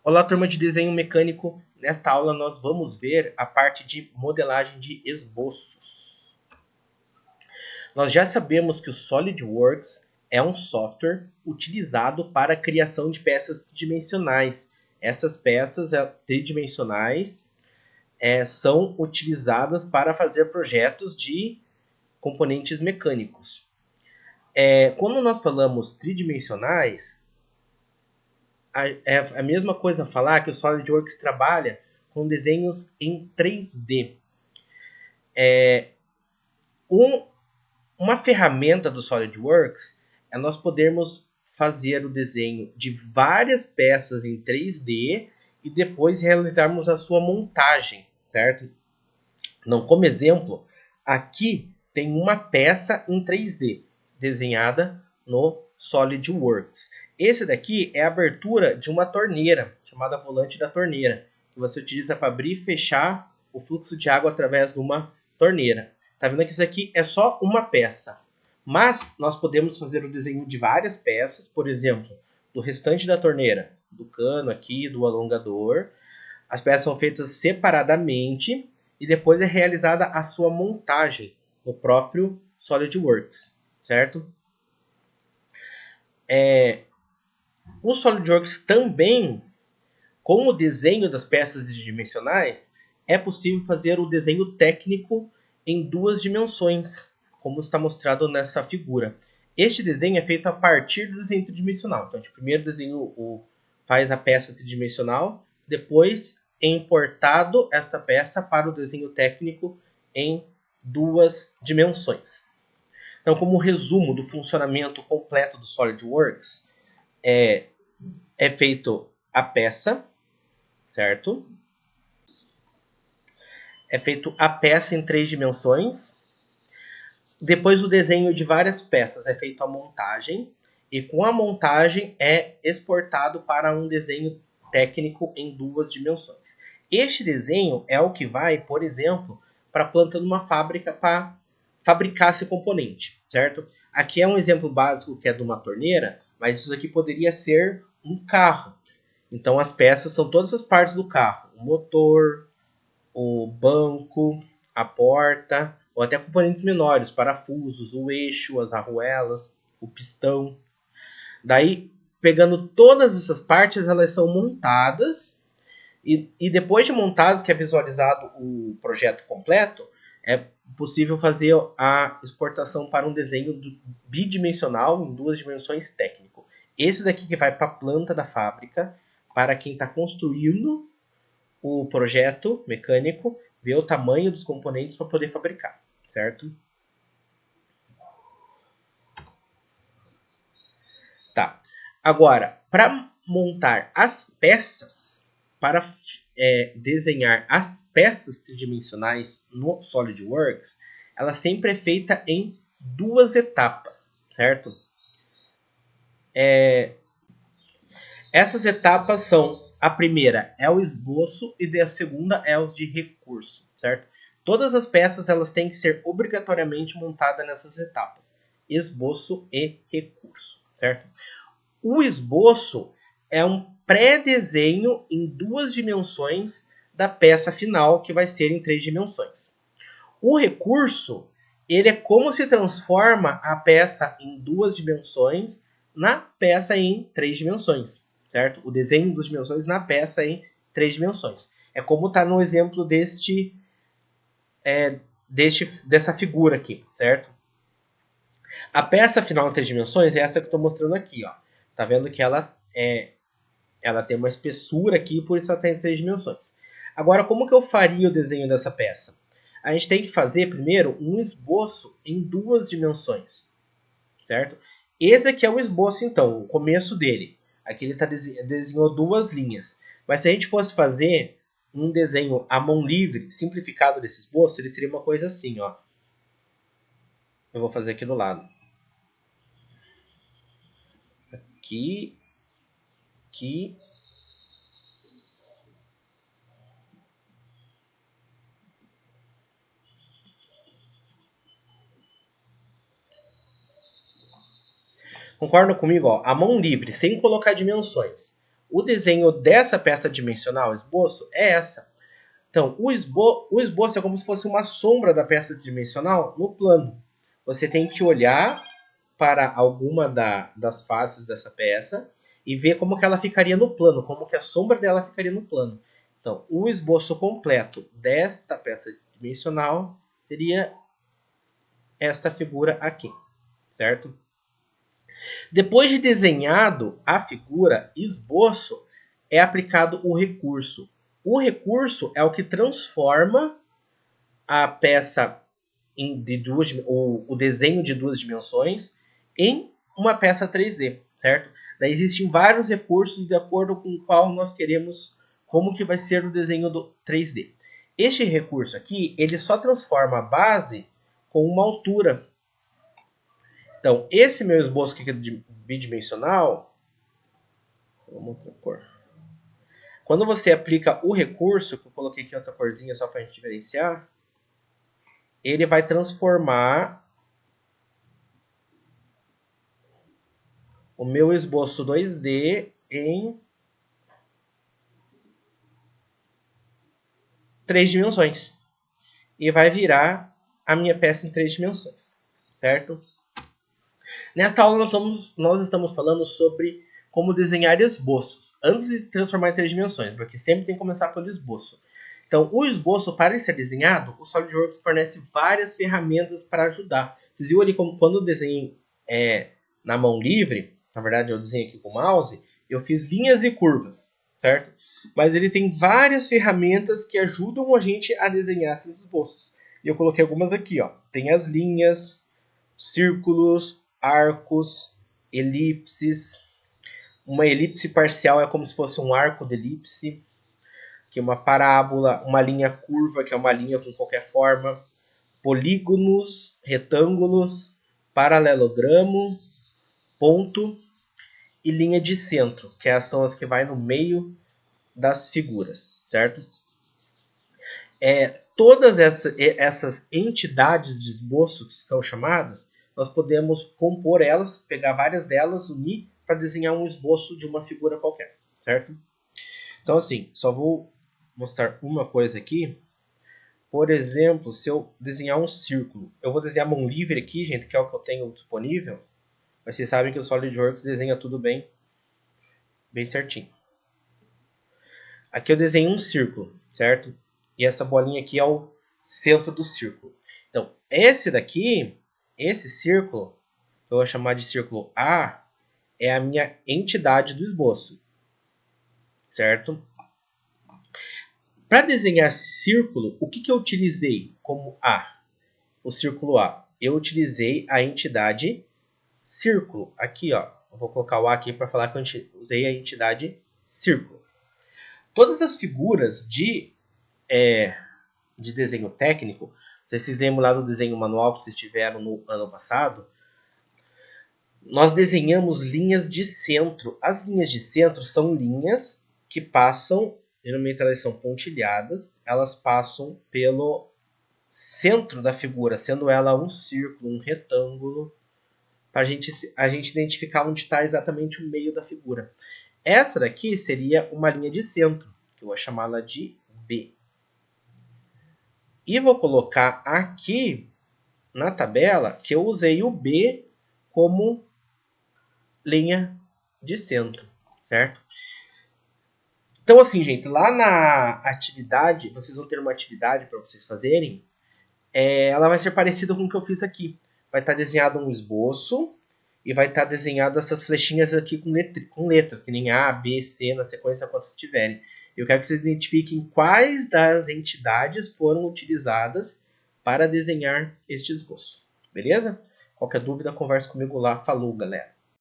Olá, turma de desenho mecânico. Nesta aula nós vamos ver a parte de modelagem de esboços. Nós já sabemos que o SolidWorks é um software utilizado para a criação de peças tridimensionais. Essas peças tridimensionais são utilizadas para fazer projetos de componentes mecânicos. Quando nós falamos tridimensionais, é a mesma coisa falar que o SolidWorks trabalha com desenhos em 3D. Uma ferramenta do SolidWorks é nós podermos fazer o desenho de várias peças em 3D e depois realizarmos a sua montagem, certo? Então, como exemplo, aqui tem uma peça em 3D desenhada no SolidWorks. Esse daqui é a abertura de uma torneira, chamada volante da torneira, que você utiliza para abrir e fechar o fluxo de água através de uma torneira. Tá vendo que isso aqui é só uma peça. Mas nós podemos fazer o desenho de várias peças, por exemplo, do restante da torneira, do cano aqui, do alongador. As peças são feitas separadamente e depois é realizada a sua montagem no próprio SolidWorks, certo? O SolidWorks também, com o desenho das peças tridimensionais, é possível fazer o desenho técnico em 2 dimensões, como está mostrado nessa figura. Este desenho é feito a partir do desenho tridimensional. Então, a gente primeiro faz a peça tridimensional, depois é importado esta peça para o desenho técnico em 2 dimensões. Então, como resumo do funcionamento completo do SolidWorks, é feito a peça, certo? É feito a peça em 3 dimensões. Depois do desenho de várias peças é feito a montagem. E com a montagem é exportado para um desenho técnico em 2 dimensões. Este desenho é o que vai, por exemplo, para a planta de uma fábrica para fabricar esse componente, certo? Aqui é um exemplo básico que é de uma torneira, mas isso aqui poderia ser um carro. Então as peças são todas as partes do carro. O motor, o banco, a porta, ou até componentes menores, parafusos, o eixo, as arruelas, o pistão. Daí, pegando todas essas partes, elas são montadas e depois de montadas, que é visualizado o projeto completo, é possível fazer a exportação para um desenho bidimensional em 2 dimensões técnico. Esse daqui que vai para a planta da fábrica, para quem está construindo o projeto mecânico, ver o tamanho dos componentes para poder fabricar, certo? Tá. Agora, para montar as peças, para desenhar as peças tridimensionais no SolidWorks, ela sempre é feita em 2 etapas, certo? Essas etapas são: a primeira é o esboço e a segunda é os de recurso, certo? Todas as peças elas têm que ser obrigatoriamente montadas nessas etapas: esboço e recurso, certo? O esboço é um pré-desenho em 2 dimensões da peça final, que vai ser em 3 dimensões. O recurso, ele é como se transforma a peça em 2 dimensões na peça em 3 dimensões, certo? O desenho em 2 dimensões na peça em 3 dimensões. É como está no exemplo dessa figura aqui, certo? A peça final em 3 dimensões é essa que eu estou mostrando aqui, ó. Tá vendo que ela tem uma espessura aqui, por isso ela está em 3 dimensões. Agora, como que eu faria o desenho dessa peça? A gente tem que fazer primeiro um esboço em 2 dimensões, certo? Esse aqui é o esboço, então, o começo dele. Aqui ele desenhou 2 linhas. Mas se a gente fosse fazer um desenho à mão livre, simplificado desse esboço, ele seria uma coisa assim, ó. Eu vou fazer aqui do lado. Aqui. Concorda comigo? Ó, a mão livre, sem colocar dimensões. O desenho dessa peça dimensional, esboço, é essa. Então, o esboço é como se fosse uma sombra da peça dimensional no plano. Você tem que olhar para alguma das faces dessa peça e ver como que ela ficaria no plano, como que a sombra dela ficaria no plano. Então, o esboço completo desta peça dimensional seria esta figura aqui, certo? Depois de desenhado a figura, esboço, é aplicado o recurso. O recurso é o que transforma a peça o desenho de duas dimensões em uma peça 3D, certo? Daí existem vários recursos de acordo com o qual nós queremos como que vai ser o desenho do 3D. Este recurso aqui, ele só transforma a base com uma altura. Então, esse meu esboço aqui bidimensional, vamos outra cor. Quando você aplica o recurso, que eu coloquei aqui outra corzinha só para a gente diferenciar, ele vai transformar o meu esboço 2D em 3 dimensões. E vai virar a minha peça em 3 dimensões, certo? Nesta aula nós estamos falando sobre como desenhar esboços, antes de transformar em 3 dimensões, porque sempre tem que começar pelo esboço. Então, o esboço, para ser desenhado, o SolidWorks fornece várias ferramentas para ajudar. Vocês viram ali como quando eu desenhei na mão livre, na verdade eu desenhei aqui com o mouse, eu fiz linhas e curvas, certo? Mas ele tem várias ferramentas que ajudam a gente a desenhar esses esboços. E eu coloquei algumas aqui, ó. Tem as linhas, círculos, arcos, elipses. Uma elipse parcial é como se fosse um arco de elipse. Aqui uma parábola, uma linha curva, que é uma linha com qualquer forma. Polígonos, retângulos, paralelogramo, ponto e linha de centro, que são as que vai no meio das figuras, certo? Todas essas entidades de esboço que estão chamadas, nós podemos compor elas, pegar várias delas, unir para desenhar um esboço de uma figura qualquer, certo? Então, assim, só vou mostrar uma coisa aqui. Por exemplo, se eu desenhar um círculo, eu vou desenhar mão livre aqui, gente, que é o que eu tenho disponível. Mas vocês sabem que o SolidWorks desenha tudo bem certinho. Aqui eu desenho um círculo, certo? E essa bolinha aqui é o centro do círculo. Então, esse círculo, eu vou chamar de círculo A, é a minha entidade do esboço, certo? Para desenhar círculo, o que eu utilizei como A? O círculo A. Eu utilizei a entidade círculo. Aqui, ó. Eu vou colocar o A aqui para falar que eu usei a entidade círculo. Todas as figuras de desenho técnico, vocês fizeram lá no desenho manual que vocês tiveram no ano passado, nós desenhamos linhas de centro. As linhas de centro são linhas que passam, geralmente elas são pontilhadas, elas passam pelo centro da figura, sendo ela um círculo, um retângulo, para a gente identificar onde está exatamente o meio da figura. Essa daqui seria uma linha de centro, que eu vou chamá-la de B. E vou colocar aqui na tabela que eu usei o B como linha de centro, certo? Então, assim, gente, lá na atividade, vocês vão ter uma atividade para vocês fazerem. Ela vai ser parecida com o que eu fiz aqui. Vai estar desenhado um esboço e vai estar desenhado essas flechinhas aqui com letras, que nem A, B, C, na sequência quantas tiverem. Eu quero que vocês identifiquem quais das entidades foram utilizadas para desenhar este esboço. Beleza? Qualquer dúvida, converse comigo lá. Falou, galera!